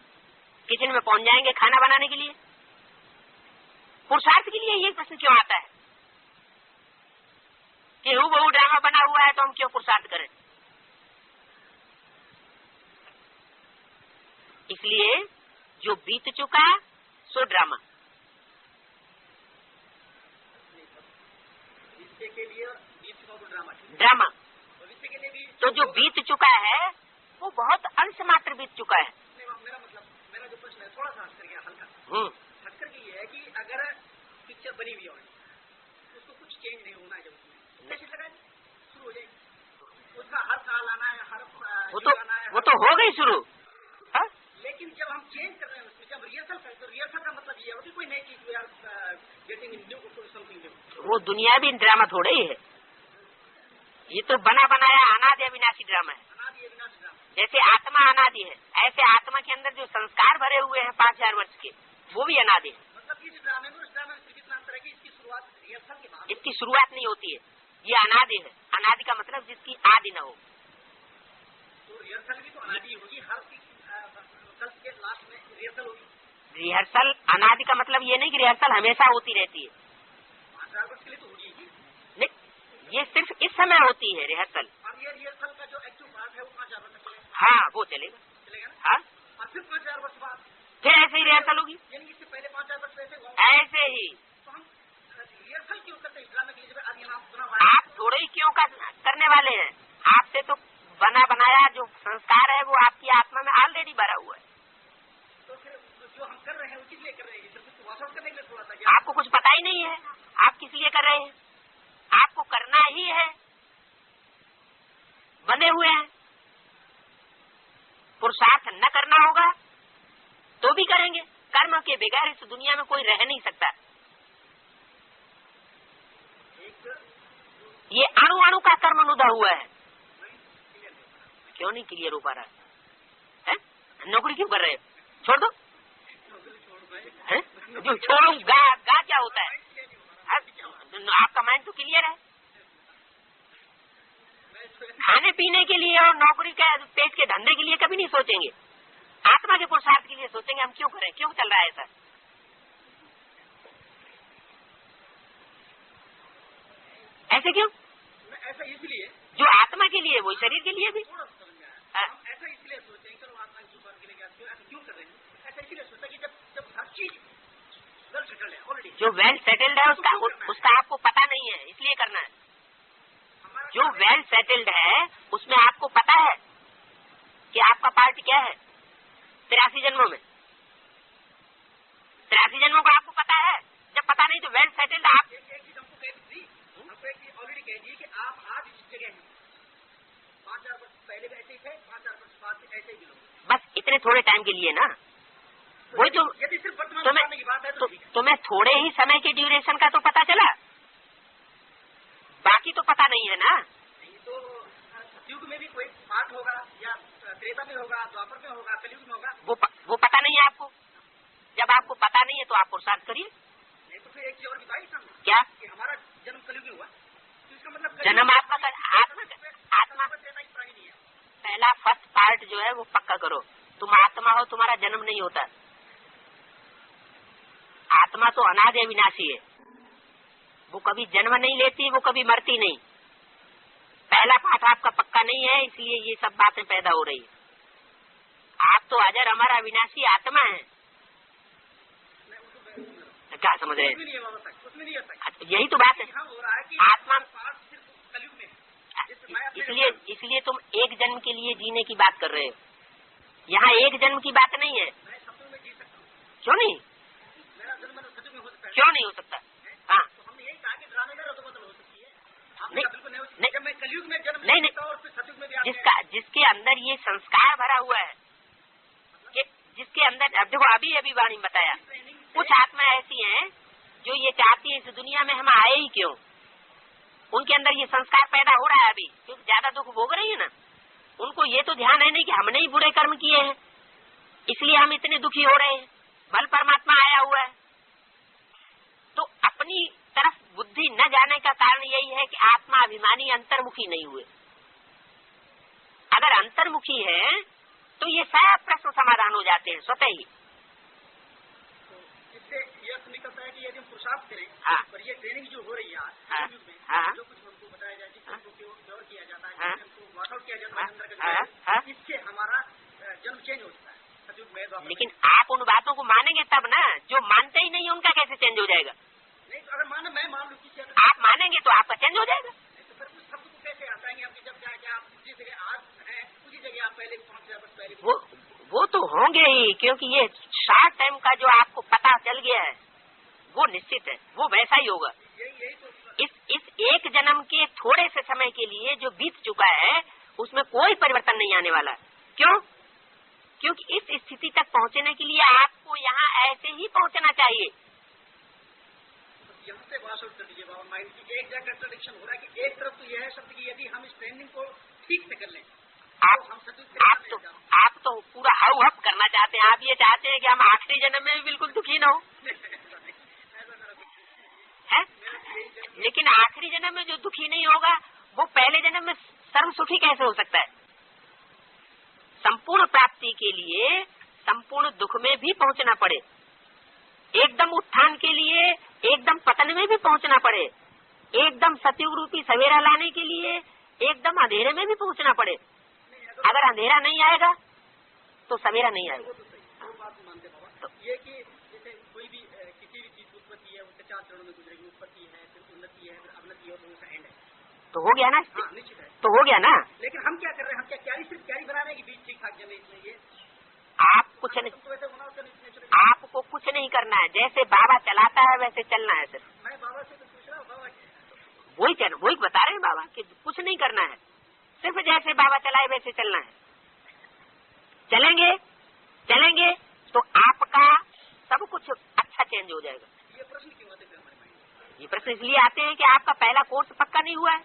किचन में पहुंच जाएंगे खाना बनाने के लिए। पुरुषार्थ के लिए ये प्रश्न क्यों आता है कि हूबहू ड्रामा बना हुआ है तो हम क्यों पुरुषार्थ करें? इसलिए जो बीत चुका सो ड्रामा। के लिए ड्रामा भविष्य के लिए भी तो जो बीत चुका है वो बहुत अंश मात्र बीत चुका है। मेरा मतलब, मेरा जो प्रश्न है थोड़ा सा हट करके, हल्का हट करके ये है कि अगर पिक्चर बनी हुई है उसको कुछ चेंज नहीं होना है, जब कैसे लगाए शुरू हो जाएगी, उसका हर साल आना है, हर वो तो हो गई शुरू। लेकिन जब हम चेंज कर रहे हैं उसमें, जब रिहर्सल करें तो रिहर्सल का मतलब ये होती कोई नई चीज we are getting new something new. वो दुनियावी ड्रामा थोड़े ही है, ये तो बना बनाया अनादि अविनाशी ड्रामा है। अनादि अविनाशी ड्रामा, जैसे आत्मा अनादि है, ऐसे आत्मा के अंदर जो संस्कार भरे हुए हैं 5000 वर्ष के, वो भी अनादि है। मतलब इस ड्रामे में उस ड्रामे में सिर्फ इतना अंतर है कि इसकी शुरुआत रिहर्सल के बाद, इसकी शुरुआत नहीं होती है, ये अनादि है। अनादि का मतलब जिसकी आदि न हो। तो रिहर्सल भी तो अनादि होगी, हर कल के लास्ट में रिहर्सल होगी। रिहर्सल अनादि का मतलब ये नहीं कि रिहर्सल हमेशा होती रहती है, 5000 वर्ष के लिए तो होगी ही। नहीं, ये सिर्फ इस समय होती है रिहर्सल। और ये रिहर्सल का जो एक्टिव पार्ट है वो 5000 वर्ष चलेगा। हाँ, वो चलेगा ना? हाँ, और फिर 5000 वर्ष बाद फिर ऐसे ही रिहर्सल होगी, यानी इससे पहले 5000 वर्ष वैसे होगा। ऐसे ही। तो हम रिहर्सल क्यों करते हैं ड्रामे के लिए? जब अभी हम सुना आप थोड़े ही क्यों करने वाले हैं, आपसे तो बना बनाया जो संस्कार है वो आपकी आत्मा में ऑलरेडी भरा हुआ है। तो फिर जो हम कर रहे हैं वो किस लिए कर रहे हैं? सिर्फ वॉश आउट करने के लिए थोड़ा सा? आपको कुछ पता ही नहीं है आप किस लिए कर रहे हैं, आपको करना ही है, बने हुए हैं। पुरुषार्थ न करना होगा तो भी करेंगे, कर्म के बगैर इस दुनिया में कोई रह नहीं सकता। ये अणु अणु का कर्म अनुदा हुआ है। क्यों नहीं क्लियर हो पा रहा है? नौकरी क्यों कर रहे हो? छोड़ दो है? जो छोड़ू गा क्या होता है? आपका माइंड तो क्लियर है। खाने पीने के लिए और नौकरी के पेट के धंधे के लिए कभी नहीं सोचेंगे, आत्मा के पुरुषार्थ के लिए सोचेंगे। हम क्यों करें, क्यों चल रहा है ऐसा? ऐसे क्यों? ऐसा इसलिए जो आत्मा के लिए वो शरीर के लिए भी। हम ऐसा इसलिए सोचते हैं चलो आत्मा की सुपर के लिए ऐसा क्यों कर रहे हैं? ऐसा इसलिए सोचते हैं कि जब हर चीज वेल सेटल्ड है ऑलरेडी, जो वेल सेटल्ड है उसका आपको पता नहीं है, इसलिए करना है। जो वेल सेटल्ड है उसमें आपको पता है कि आपका पार्ट क्या है 83 जन्मों में। 83 जन्मों का आपको पता है। जब पता नहीं तो वेल सेटल्ड आप एक चीज हमको ऑलरेडी कह दी कि आप आज इस जगह हैं, 5000 वर्ष पहले भी ऐसे ही थे, 5000 वर्ष बाद भी ऐसे ही मिलोगे। बस इतने थोड़े टाइम के लिए ना, वही तो यदि सिर्फ वर्तमान की बात है तो तुम्हें थोड़े ही समय के ड्यूरेशन का तो पता चला, बाकी तो पता नहीं है ना। नहीं तो युग में भी कोई पाठ होगा या त्रेता में होगा, द्वापर में होगा, कलयुग में होगा, वो पता नहीं है आपको। जब आपको पता नहीं है तो आप पुरुषार्थ करिए। नहीं तो फिर एक चीज और बताइए सामने क्या कि हमारा जन्म कलयुग में हुआ, तो इसका मतलब जन्म आपका आत्मा प्राणी नहीं है। पहला फर्स्ट पार्ट जो है वो पक्का करो, तुम आत्मा हो, तुम्हारा जन्म नहीं होता। आत्मा तो अनादि अविनाशी है, वो कभी जन्म नहीं लेती, वो कभी मरती नहीं। पहला पाठ आपका पक्का नहीं है, इसलिए ये सब बातें पैदा हो रही है। आप तो अजर अमर अविनाशी आत्मा है। क्या समझ रहे हैं? यही तो बात है। आत्मा कलयुग में, इसलिए तुम एक जन्म के लिए जीने की बात कर रहे हो। यहाँ एक जन्म की बात नहीं है। मैं सपनों में जी सकता हूँ। क्यों नहीं? मेरा जन्म सच में हो सकता है। क्यों नहीं हो सकता? हाँ, तो हमने यही कहा कि ड्रामे में रद्द-बदल हो सकती है। नहीं, जब मैं कलयुग में जन्म नहीं, लेता हूँ और फिर सतयुग में भी जिसके अंदर ये संस्कार भरा हुआ है, कि जिसके अंदर अब देखो अभी वाणी बताया, कुछ आत्मा ऐसी हैं जो ये चाहती है इस दुनिया में हम आए ही क्यों। उनके अंदर ये संस्कार पैदा हो रहा है अभी, क्योंकि ज्यादा दुख भोग रही है ना। उनको ये तो ध्यान है नहीं कि हमने ही बुरे कर्म किए हैं, इसलिए हम इतने दुखी हो रहे हैं। बल परमात्मा आया हुआ है। तो अपनी तरफ बुद्धि न जाने का कारण यही है कि आत्मा अभिमानी अंतर्मुखी नहीं हुए। अगर अंतर्मुखी है तो ये सब प्रश्न समाधान हो जाते हैं स्वतः ही। इससे यह निकलता है कि यदि हम पुरुषार्थ करें, हाँ, पर ये ट्रेनिंग जो हो रही है आज कलयुग में, हाँ, जो कुछ हमको बताया जाए, जिसको गौर किया जाता है, हाँ, जिसको वॉकआउट किया जाता है अंदर का, हाँ, इससे हमारा जन्म चेंज होता है सतयुग में। लेकिन आप उन बातों को मानेंगे तब ना, जो मानते ही नहीं उनका कैसे चेंज हो जाएगा? नहीं तो अगर मैं मान लूँ कि आप मानेंगे तो आपका चेंज हो जाएगा। तो फिर उस शब्द को कैसे आता है कि आपकी जब क्या आप जिस जगह आज हैं उसी जगह आप पहले 5000 वर्ष पहले वो तो होंगे ही, क्योंकि ये शॉर्ट टाइम का जो आपको पता चल गया है वो निश्चित है, वो वैसा ही होगा। यही तो इस एक जन्म के थोड़े से समय के लिए जो बीत चुका है उसमें कोई परिवर्तन नहीं आने वाला। क्यों? क्योंकि इस स्थिति तक पहुंचने के लिए आपको यहाँ ऐसे ही पहुंचना चाहिए। यहाँ से बात कर दीजिए बाबा, माइंड की एक जगह कंट्रडिक्शन हो रहा है कि एक तरफ तो यह है शब्द की यदि हम इस ट्रेनिंग को ठीक से कर लें आप तो पूरा हाउ हप करना चाहते हैं। आप ये चाहते हैं कि हम आखिरी जन्म में भी बिल्कुल दुखी न हो, है? लेकिन आखिरी जन्म में जो दुखी नहीं होगा वो पहले जन्म में सर्व सुखी कैसे हो सकता है? संपूर्ण प्राप्ति के लिए संपूर्ण दुख में भी पहुंचना पड़े, एकदम उत्थान के लिए एकदम पतन में भी पहुंचना पड़े, एकदम सतयुग रूपी सवेरा लाने के लिए एकदम अंधेरे में भी पहुंचना पड़े। अगर अंधेरा नहीं आएगा तो सवेरा नहीं आएगा। तो ये कि जैसे कोई भी किसी भी चीज उत्पत्ति है उसके 4 चरणों में गुजरेगी, उत्पत्ति है, फिर उन्नति है, फिर अवनति है, तो उसका एंड है। तो हो गया ना? हाँ, निश्चित है। तो हो गया ना? लेकिन हम क्या कर रहे हैं? हम क्या क्यारी सिर्फ क्यारी बनाने की बीच ठीक ठाक जमे इसमें ये आप कुछ नहीं, आपको कुछ नहीं करना है। जैसे बाबा चलाता है वैसे चलना है। सिर्फ मैं बाबा से तो पूछ रहा हूँ, बाबा वही बता रहे हैं बाबा कि कुछ नहीं करना है, सिर्फ जैसे बाबा चलाए वैसे चलना है। चलेंगे तो आपका सब कुछ अच्छा चेंज हो जाएगा। ये प्रश्न क्यों आते हैं हमारे माइंड? ये प्रश्न इसलिए आते हैं कि आपका पहला कोर्स पक्का नहीं हुआ है।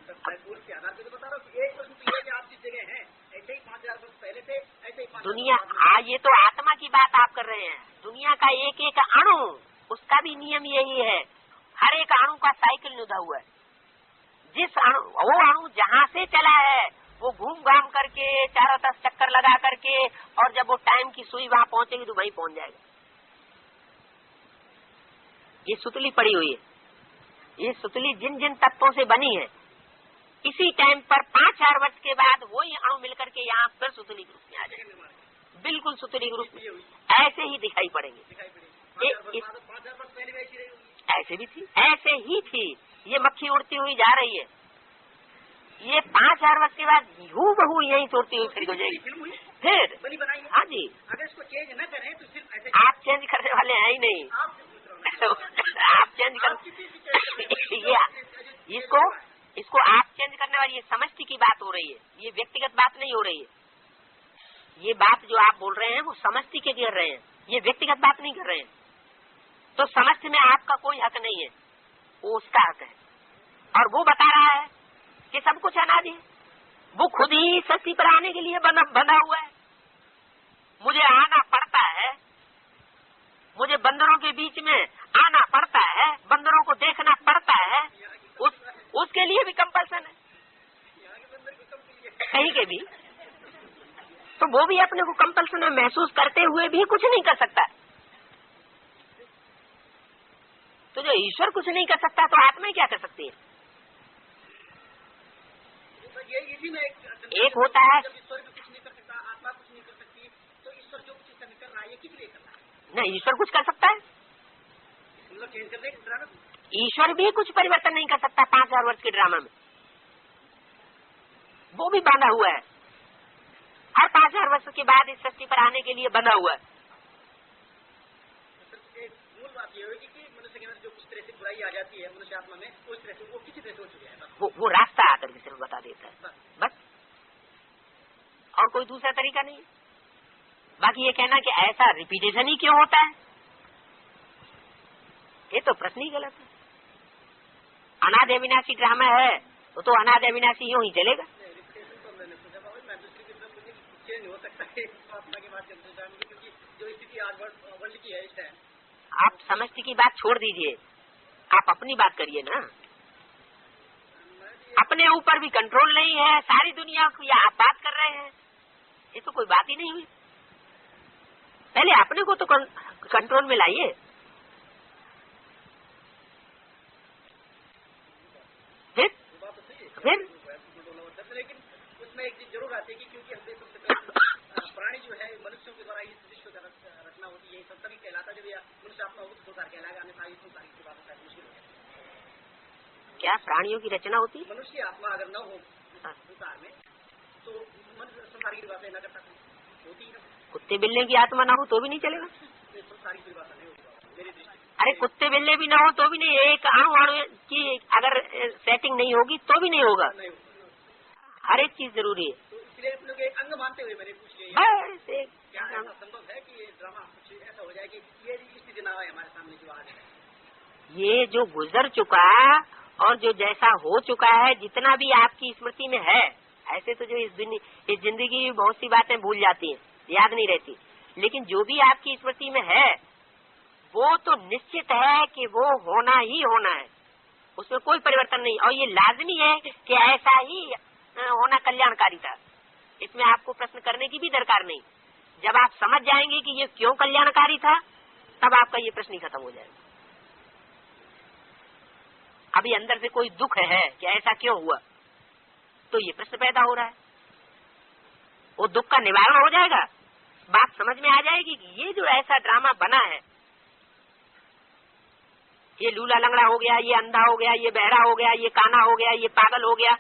कोर्स के आधार पर तो बता रहा हूँ। एक प्रश्न तो ये कि आप जिस जगह हैं ऐसे ही 5000 वर्ष पहले थे, ऐसे ही दुनिया, ये तो आत्मा की बात आप कर रहे हैं। दुनिया का एक एक अणु, उसका भी नियम यही है। हर एक अणु का साइकिल जुदा हुआ है। जिस अणु, वो अणु जहाँ से चला है वो घूम घाम करके चारों तरफ चक्कर लगा करके, और जब वो टाइम की सुई वहाँ पहुंचेगी तो वहीं पहुंच जाएगा। ये सुतली पड़ी हुई है। ये सुतली जिन जिन तत्वों से बनी है, इसी टाइम पर 5000 वर्ष के बाद वही अणु मिलकर के यहाँ पर सुतली ग्रुप में आ जाएगा। बिल्कुल सुतली ग्रुप ऐसे ही दिखाई पड़ेंगे। 5000 वर्ष पहले ऐसी रही होगी, ऐसे भी थी, ऐसे ही थी। ये मक्खी उड़ती हुई जा रही है, ये 5000 वर्ष के बाद हूबहू यही उड़ती हुई फिर हो जाएगी। फिर बनी बनाई। हाँ जी। अगर इसको चेंज न करें तो सिर्फ ऐसे आप चेंज करने वाले हैं ही नहीं। आप चेंज कर इसको आप चेंज करने वाली, ये समष्टि की बात हो रही है, ये व्यक्तिगत बात नहीं हो रही है। ये बात जो आप बोल रहे हैं वो समष्टि के कर रहे हैं, ये व्यक्तिगत बात नहीं कर रहे हैं। तो समष्टि में आपका कोई हक नहीं है, वो उसका हक है। और वो बता रहा है कि सब कुछ अनादि है। वो खुद ही सृष्टि पर आने के लिए बंधा हुआ है। मुझे आना पड़ता है, मुझे बंदरों के बीच में आना पड़ता है, बंदरों को देखना पड़ता है, उसके लिए भी कंपल्सन है कहीं के भी। तो वो भी अपने को कंपल्सन में महसूस करते हुए भी कुछ नहीं कर सकता। तो जो ईश्वर कुछ नहीं कर सकता तो आत्मा क्या कर सकती है? एक होता है ईश्वर भी कुछ नहीं कर सकता, आत्मा कुछ नहीं कर सकती, तो ईश्वर जो कुछ कर रहा है ये किस लिए कर रहा है? नहीं, ईश्वर कुछ कर सकता है, मतलब चेंज कर देगा। ईश्वर भी कुछ परिवर्तन नहीं कर सकता। 5000 वर्ष के ड्रामा में वो भी बांधा हुआ है, हर 5000 वर्ष के बाद इस सृष्टि पर आने के लिए बंधा हुआ है। मूल बात ये होगी कि मनुष्य के अंदर जो कुछ तरह से बुराई आ जाती है मनुष्य आत्मा में, उस तरह से वो किसी तरह से हो चुके हैं। वो रास्ता आकर के सिर्फ बता देता है, बस, और कोई दूसरा तरीका नहीं। बाकी ये कहना कि ऐसा रिपीटेशन ही क्यों होता है, ये तो प्रश्न ही गलत है। अनादि अविनाशी ड्रामा है तो अनादि अविनाशी यूं ही चलेगा। चेंज हो सकता है आत्मा के माध्यम से, क्योंकि जो स्थिति आज वर्ल्ड की है इस टाइम। आप समष्टि की बात छोड़ दीजिए, आप अपनी बात करिए ना। अपने ऊपर भी कंट्रोल नहीं है, सारी दुनिया को या आप बात कर रहे हैं, ये तो कोई बात ही नहीं हुई। पहले अपने को तो कंट्रोल में लाइए। फिर लेकिन उसमें एक चीज जरूर आती है कि क्योंकि हमने सबसे पहले प्राणी जो है मनुष्यों के द्वारा इस विश्व का रचना होती है, सब तभी कहलाता जब यह मनुष्य आत्मा हो तो संसार कहलाएगा, अन्यथा इस संसार की बात होता है मुश्किल हो जाए। क्या प्राणियों की रचना होती है? मनुष्य आत्मा अगर न हो संसार में तो मनुष्य संसार की बातें न कर सकते होती है। कुत्ते बिल्ले की आत्मा ना हो तो भी नहीं चलेगा। संसार की बात नहीं होती मेरी दृष्टि। अरे कुत्ते बिल्ले भी ना हो तो भी नहीं, एक अणु की अगर सेटिंग नहीं होगी तो भी नहीं होगा। हर एक चीज जरूरी है। तो इसलिए अपने को एक अंग मानते हुए मैंने पूछ लिया, बस क्या ऐसा संभव है कि ये ड्रामा कुछ ऐसा हो जाए कि ये स्थिति ना आए हमारे सामने जो आज है? ये जो गुजर चुका और जो जैसा हो चुका है, जितना भी आपकी स्मृति में है, ऐसे तो जो इस जिंदगी की बहुत सी बातें भूल जाती हैं, याद नहीं रहती, लेकिन जो भी आपकी स्मृति में है वो तो निश्चित है कि वो होना ही होना है, उसमें कोई परिवर्तन नहीं। और ये लाजमी है कि ऐसा ही होना कल्याणकारी था, इसमें आपको प्रश्न करने की भी दरकार नहीं। जब आप समझ जाएंगे कि ये क्यों कल्याणकारी था, तब आपका ये प्रश्न ही खत्म हो जाएगा। अभी अंदर से कोई दुख है कि ऐसा क्यों हुआ, तो ये प्रश्न पैदा हो रहा है, वो दुख का निवारण हो जाएगा, बात समझ में आ जाएगी कि ये जो ऐसा ड्रामा बना है, ये लूला लंगड़ा हो गया, ये अंधा हो गया, ये बहरा हो गया, ये काना हो गया, ये पागल हो गया,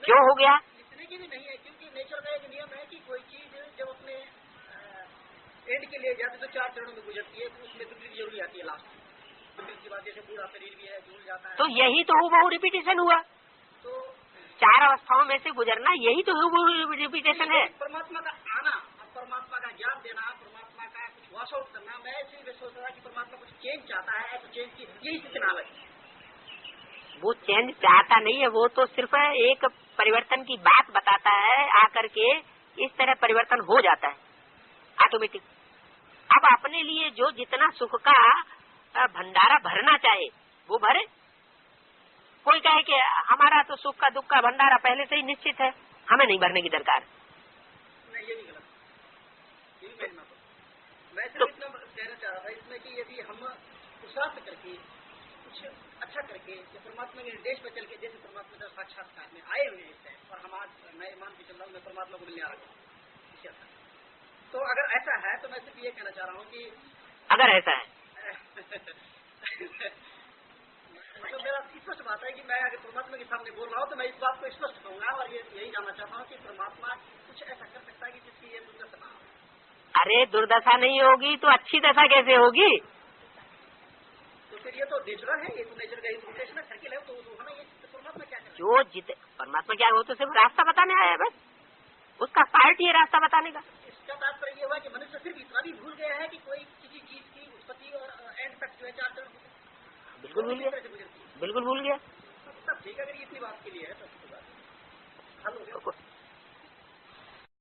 क्यों हो गया? इतने की भी नहीं है, क्योंकि नेचर का एक नियम है कि कोई चीज जब अपने एंड के लिए जाती तो 4 चरणों में गुजरती है, तो उसमें तकलीफ जरूरी आती है लास्ट में। की बात जैसे बूढ़ा शरीर भी है, झूल जाता है, तो यही तो वो रिपीटेशन हुआ। तो 4 अवस्थाओं में से गुजरना, यही तो वो रिपीटेशन है। परमात्मा का आना, परमात्मा का ज्ञान देना, परमात्मा का कुछ वॉश आउट करना। मैं ऐसे सोच रहा कि परमात्मा कुछ चेंज चाहता है, तो चेंज की यही सूचना है। वो चेंज चाहता नहीं है, वो तो सिर्फ एक परिवर्तन की बात बताता है, आकर के इस तरह परिवर्तन हो जाता है ऑटोमेटिक। अब अपने लिए जो जितना सुख का भंडारा भरना चाहे वो भरे। कोई कहे कि हमारा तो सुख का दुख का भंडारा पहले से ही निश्चित है, हमें नहीं भरने की दरकार। नहीं, ये भी गलत, ये भी कहना। मैं सिर्फ इतना कहना चाह रहा था इसमें कि यदि हम पुरुषार्थ करके कुछ अच्छा करके परमात्मा के निर्देश पर चल के, जैसे परमात्मा का साक्षात्कार में आए हुए हैं और हम आज मैं मान के चल रहा हूँ मैं परमात्मा को मिलने आ रहा हूँ, तो अगर ऐसा है तो मैं सिर्फ ये कहना चाह रहा हूँ कि अगर ऐसा है मतलब मेरा स्पष्ट बात है कि मैं अगर परमात्मा के सामने बोल रहा हूँ तो मैं इस बात को स्पष्ट कहूंगा और यही जानना चाहता हूँ कि परमात्मा कुछ ऐसा कर सकता है कि जिसकी ये दुर्दशा ना हो। अरे दुर्दशा नहीं होगी तो अच्छी दशा कैसे होगी? तो फिर ये तो नेचुरल है, ये तो नेचर का इंटरप्रिटेशन है, सर्किल है, तो हमें ये परमात्मा क्या करे? जो परमात्मा क्या, वो तो सिर्फ रास्ता बताने आया है, बस उसका पार्ट ये रास्ता बताने का। इसका तात्पर्य ये हुआ कि मनुष्य सिर्फ इतना भी भूल गया है कि कोई किसी चीज की उत्पत्ति और एंड तक जो है 4 चरण बिल्कुल भूल गया, बिल्कुल भूल गया। तब ठीक है, अगर इतनी बात के लिए है तब हल हो गया।